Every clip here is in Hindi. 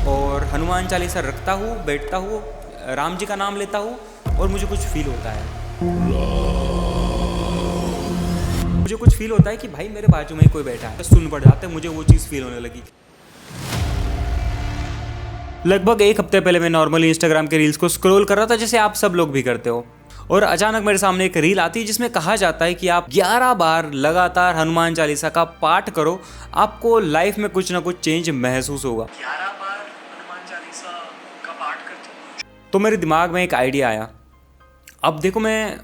और हनुमान चालीसा रखता हूँ, बैठता हूँ, राम जी का नाम लेता हूँ और मुझे कुछ फील होता है। मुझे कुछ फील होता है कि भाई मेरे बाजू में ही कोई बैठा है, सुन पड़ जाता है, मुझे वो चीज़ फील होने लगी। लगभग एक हफ्ते पहले मैं नॉर्मली इंस्टाग्राम के रील्स को स्क्रॉल कर रहा था, जैसे आप सब लोग भी करते हो, और अचानक मेरे सामने एक रील आती है जिसमें कहा जाता है कि आप 11 बार लगातार हनुमान चालीसा का पाठ करो, आपको लाइफ में कुछ ना कुछ चेंज महसूस होगा। 11 बार हनुमान चालीसा का पाठ करते हो? तो मेरे दिमाग में एक आइडिया आया। अब देखो, मैं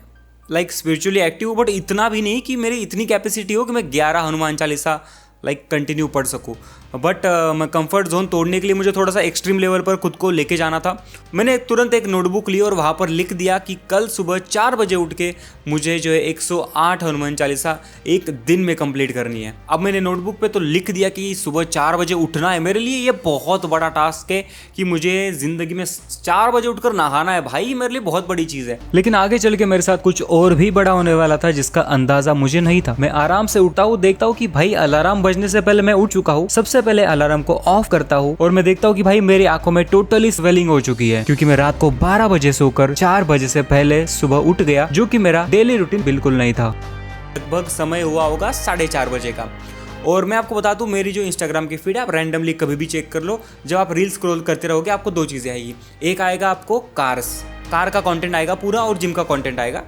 स्पिरिचुअली एक्टिव हूँ, बट इतना भी नहीं कि मेरी इतनी कैपेसिटी हो कि मैं 11 हनुमान चालीसा कंटिन्यू पढ़ सकूँ। बट मैं कंफर्ट जोन तोड़ने के लिए मुझे थोड़ा सा एक्सट्रीम लेवल पर खुद को लेके जाना था। मैंने तुरंत एक नोटबुक ली और वहाँ पर लिख दिया कि कल सुबह 4 बजे उठ के मुझे जो है 108 हनुमान चालीसा एक दिन में कंप्लीट करनी है। अब मैंने नोटबुक पे तो लिख दिया कि सुबह 4 बजे उठना है। मेरे लिए ये बहुत बड़ा टास्क है कि मुझे ज़िंदगी में 4 बजे उठकर नहाना है। भाई मेरे लिए बहुत बड़ी चीज़ है। लेकिन आगे चल के मेरे साथ कुछ और भी बड़ा होने वाला था जिसका अंदाज़ा मुझे नहीं था। मैं आराम से उठता हूँ, देखता हूँ कि भाई अलार्म बजने से पहले मैं उठ चुका हूँ। सबसे पहले अलार्म को ऑफ करता हूँ और मैं देखता हूँ कि भाई मेरी आंखों में टोटली स्वेलिंग हो चुकी है, क्योंकि मैं रात को 12 बजे सोकर 4 बजे से पहले सुबह उठ गया, जो कि मेरा डेली रूटीन बिल्कुल नहीं था। लगभग समय हुआ होगा 4:30 बजे का। और मैं आपको बता दूं, मेरी जो इंस्टाग्राम की फीड है, आप रैंडमली कभी भी चेक कर लो। जब आप रील स्क्रॉल करते रहोगे आपको 2 चीज़ें आएगी। एक आएगा आपको कार का कंटेंट आएगा पूरा, और जिम का कंटेंट आएगा,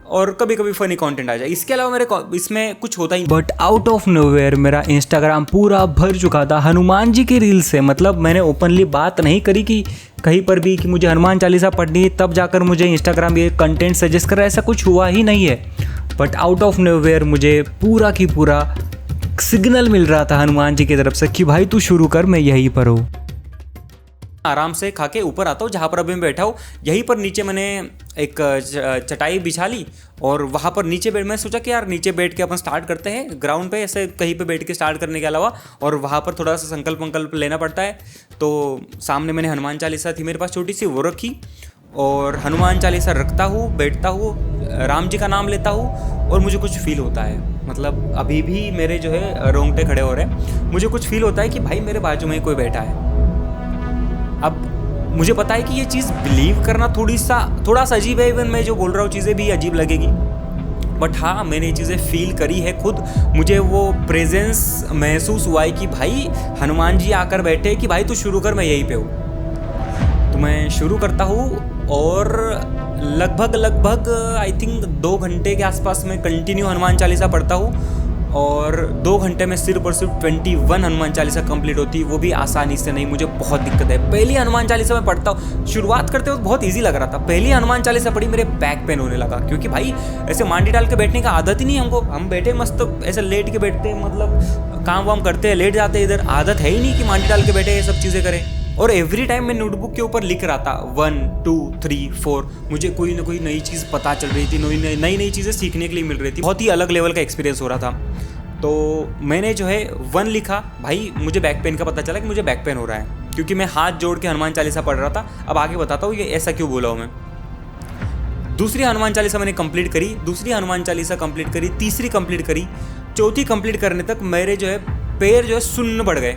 और कभी कभी फनी कंटेंट आ जाए। इसके अलावा मेरे इसमें कुछ होता ही। बट आउट ऑफ नोवेयर मेरा इंस्टाग्राम पूरा भर चुका था हनुमान जी की रील से। मतलब मैंने ओपनली बात नहीं करी कि कहीं पर भी कि मुझे हनुमान चालीसा पढ़नी है, तब जाकर मुझे इंस्टाग्राम ये कंटेंट सजेस्ट कर रहा है, ऐसा कुछ हुआ ही नहीं है। बट आउट ऑफ नोवेयर मुझे पूरा की पूरा सिग्नल मिल रहा था हनुमान जी की तरफ से कि भाई तू शुरू कर, मैं यहीं पर हूँ। आराम से खा के ऊपर आता हूँ जहाँ पर अभी मैं बैठा हूँ। यहीं पर नीचे मैंने एक चटाई बिछा ली और वहाँ पर नीचे बैठ, मैं सोचा कि यार नीचे बैठ के अपन स्टार्ट करते हैं ग्राउंड पे, ऐसे कहीं पे बैठ के स्टार्ट करने के अलावा। और वहाँ पर थोड़ा सा संकल्प लेना पड़ता है। तो सामने मैंने हनुमान चालीसा थी मेरे पास छोटी सी, वो रखी और हनुमान चालीसा रखता हूँ, बैठता हूँ, राम जी का नाम लेता हूँ और मुझे कुछ फील होता है। मतलब अभी भी मेरे जो है रोंगटे खड़े हो रहे हैं। मुझे कुछ फील होता है कि भाई मेरे बाजू में कोई बैठा है। अब मुझे पता है कि ये चीज़ बिलीव करना थोड़ा सा अजीब है। इवन मैं जो बोल रहा हूँ चीज़ें भी अजीब लगेगी, बट हाँ मैंने ये चीज़ें फील करी है खुद। मुझे वो प्रेजेंस महसूस हुआ है कि भाई हनुमान जी आकर बैठे कि भाई तू शुरू कर, मैं यहीं पे हूँ। तो मैं शुरू करता हूँ और लगभग आई थिंक 2 घंटे के आसपास में कंटिन्यू हनुमान चालीसा पढ़ता हूँ। और 2 घंटे में सिर्फ और सिर्फ 21 हनुमान चालीसा कंप्लीट होती है, वो भी आसानी से नहीं। मुझे बहुत दिक्कत है। पहली हनुमान चालीसा मैं पढ़ता हूँ, शुरुआत करते वक्त बहुत इजी लग रहा था। पहली हनुमान चालीसा पढ़ी, मेरे बैक पेन होने लगा, क्योंकि भाई ऐसे मांडी डाल के बैठने का आदत ही नहीं हमको। हम बैठे मस्त ऐसे लेट के बैठते हैं, मतलब काम वाम करते हैं, लेट जाते हैं। इधर आदत है ही नहीं कि मांडी डाल के बैठे ये सब चीज़ें करें। और एवरी टाइम मैं नोटबुक के ऊपर लिख रहा था 1 2 3 4। मुझे कोई ना कोई नई चीज़ पता चल रही थी, नई चीज़ें सीखने के लिए मिल रही थी। बहुत ही अलग लेवल का एक्सपीरियंस हो रहा था। तो मैंने जो है 1 लिखा। भाई मुझे बैक पेन का पता चला कि मुझे बैक पेन हो रहा है, क्योंकि मैं हाथ जोड़ के हनुमान चालीसा पढ़ रहा था। अब आगे बताता हूँ ये ऐसा क्यों बोला हूँ मैं। दूसरी हनुमान चालीसा मैंने कंप्लीट करी, दूसरी हनुमान चालीसा कंप्लीट करी, तीसरी कंप्लीट करी, चौथी कंप्लीट करने तक मेरे जो है पैर जो है सुन्न पड़ गए।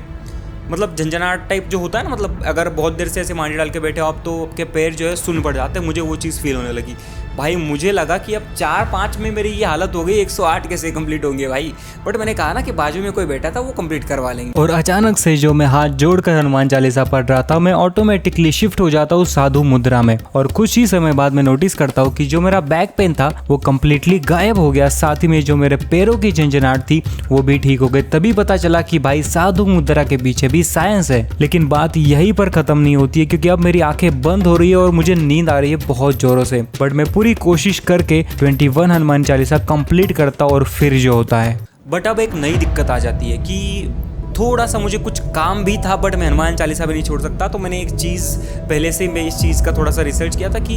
मतलब झंझनाहट टाइप जो होता है ना, मतलब अगर बहुत देर से ऐसे मांडी डाल के बैठे हो आप, तो आपके पैर जो है सुन्न पड़ जाते हैं। मुझे वो चीज़ फील होने लगी। भाई मुझे लगा कि अब 4-5 में मेरी ये हालत हो गई, 108 कैसे कंप्लीट होंगे भाई। बट मैंने कहा ना कि बाजू में कोई बैठा था, वो कंप्लीट करवा लेंगे। और अचानक से जो मैं हाथ जोड़कर हनुमान चालीसा पढ़ रहा था, मैं ऑटोमेटिकली शिफ्ट हो जाता हूँ साधु मुद्रा में। और कुछ ही समय बाद मैं नोटिस करता हूँ कि जो मेरा बैक पेन था वो कम्प्लीटली गायब हो गया। साथ ही में जो मेरे पैरों की झंझनाहट थी वो भी ठीक हो गई। तभी पता चला कि भाई साधु मुद्रा के पीछे भी साइंस है। लेकिन बात यहीं पर खत्म नहीं होती है, क्योंकि अब मेरी आंखें बंद हो रही है और मुझे नींद आ रही है बहुत जोरों से। बट मैं पूरी कोशिश करके 21 हनुमान चालीसा कंप्लीट करता और फिर जो होता है। बट अब एक नई दिक्कत आ जाती है कि थोड़ा सा मुझे कुछ काम भी था, बट मैं हनुमान चालीसा भी नहीं छोड़ सकता। तो मैंने एक चीज़ पहले से मैं इस चीज़ का थोड़ा सा रिसर्च किया था कि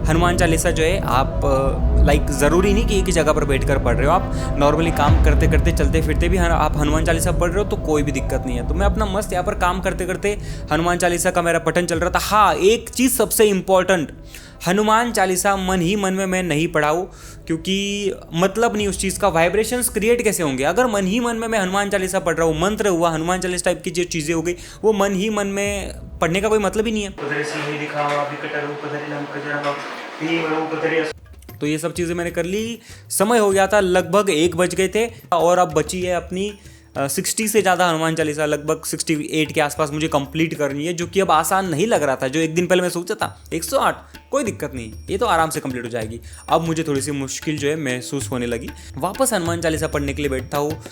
हनुमान चालीसा जो है आप ज़रूरी नहीं कि एक ही जगह पर बैठकर पढ़ रहे हो। आप नॉर्मली काम करते करते चलते फिरते भी आप हनुमान चालीसा पढ़ रहे हो तो कोई भी दिक्कत नहीं है। तो मैं अपना मस्त यहाँ पर काम करते करते हनुमान चालीसा का मेरा पठन चल रहा था। हाँ, एक चीज़ सबसे इम्पॉर्टेंट, हनुमान चालीसा मन ही मन में मैं नहीं पढ़ाऊँ, क्योंकि मतलब नहीं उस चीज़ का, वाइब्रेशंस क्रिएट कैसे होंगे अगर मन ही मन में मैं हनुमान चालीसा पढ़ रहा हूँ, मंत्र हुआ हनुमान चालीसा टाइप की जो चीज़ें हो गई, वो मन ही मन में पढ़ने का कोई मतलब ही नहीं है। तो ये सब चीज़ें मैंने कर ली, समय हो गया था, लगभग 1 बज गए थे और अब बची है अपनी 60 से ज़्यादा हनुमान चालीसा, लगभग 68 के आसपास मुझे कंप्लीट करनी है, जो कि अब आसान नहीं लग रहा था। जो एक दिन पहले मैं सोचा था 108 कोई दिक्कत नहीं, ये तो आराम से कंप्लीट हो जाएगी, अब मुझे थोड़ी सी मुश्किल जो है महसूस होने लगी। वापस हनुमान चालीसा पढ़ने के लिए बैठता हूँ,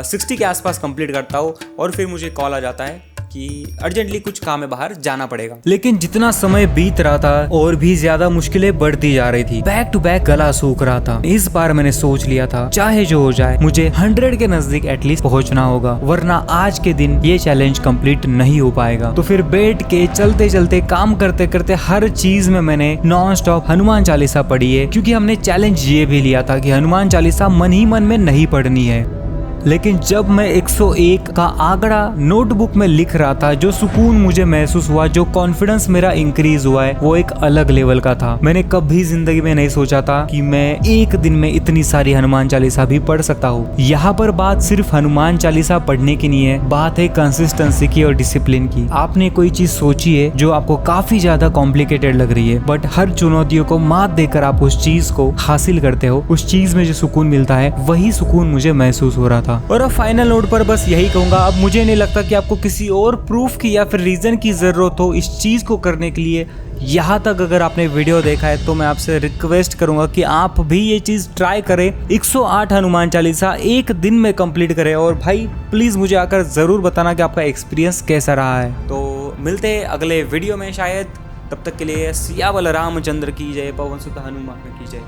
60 के आसपास कंप्लीट करता हूँ और फिर मुझे कॉल आ जाता है कि अर्जेंटली कुछ काम है, बाहर जाना पड़ेगा। लेकिन जितना समय बीत रहा था और भी ज्यादा मुश्किलें बढ़ती जा रही थी, बैक टू बैक गला सूख रहा था। इस बार मैंने सोच लिया था चाहे जो हो जाए मुझे 100 के नजदीक एटलीस्ट पहुंचना होगा, वरना आज के दिन ये चैलेंज कंप्लीट नहीं हो पाएगा। तो फिर बैठ के चलते चलते काम करते करते हर चीज में मैंने नॉन स्टॉप हनुमान चालीसा पढ़ी है, क्योंकि हमने चैलेंज ये भी लिया था कि हनुमान चालीसा मन ही मन में नहीं पढ़नी है। लेकिन जब मैं 101 का आंकड़ा नोटबुक में लिख रहा था, जो सुकून मुझे महसूस हुआ, जो कॉन्फिडेंस मेरा इंक्रीज हुआ है, वो एक अलग लेवल का था। मैंने कभी जिंदगी में नहीं सोचा था कि मैं एक दिन में इतनी सारी हनुमान चालीसा भी पढ़ सकता हूँ। यहाँ पर बात सिर्फ हनुमान चालीसा पढ़ने की नहीं है, बात है कंसिस्टेंसी की और डिसिप्लिन की। आपने कोई चीज सोची है जो आपको काफी ज्यादा कॉम्प्लिकेटेड लग रही है, बट हर चुनौतियों को मात देकर आप उस चीज को हासिल करते हो, उस चीज में जो सुकून मिलता है वही सुकून मुझे महसूस हो रहा था। और अब फाइनल नोट पर बस यही कहूंगा, अब मुझे नहीं लगता कि आपको किसी और प्रूफ की या फिर रीजन की जरूरत हो इस चीज को करने के लिए। यहाँ तक अगर आपने वीडियो देखा है तो मैं आपसे रिक्वेस्ट करूंगा कि आप भी ये चीज ट्राई करें, 108 हनुमान चालीसा एक दिन में कंप्लीट करें। और भाई प्लीज मुझे आकर जरूर बताना कि आपका एक्सपीरियंस कैसा रहा है। तो मिलते हैं अगले वीडियो में शायद, तब तक के लिए सियावल रामचंद्र की जय, पवन सुत हनुमान की जय।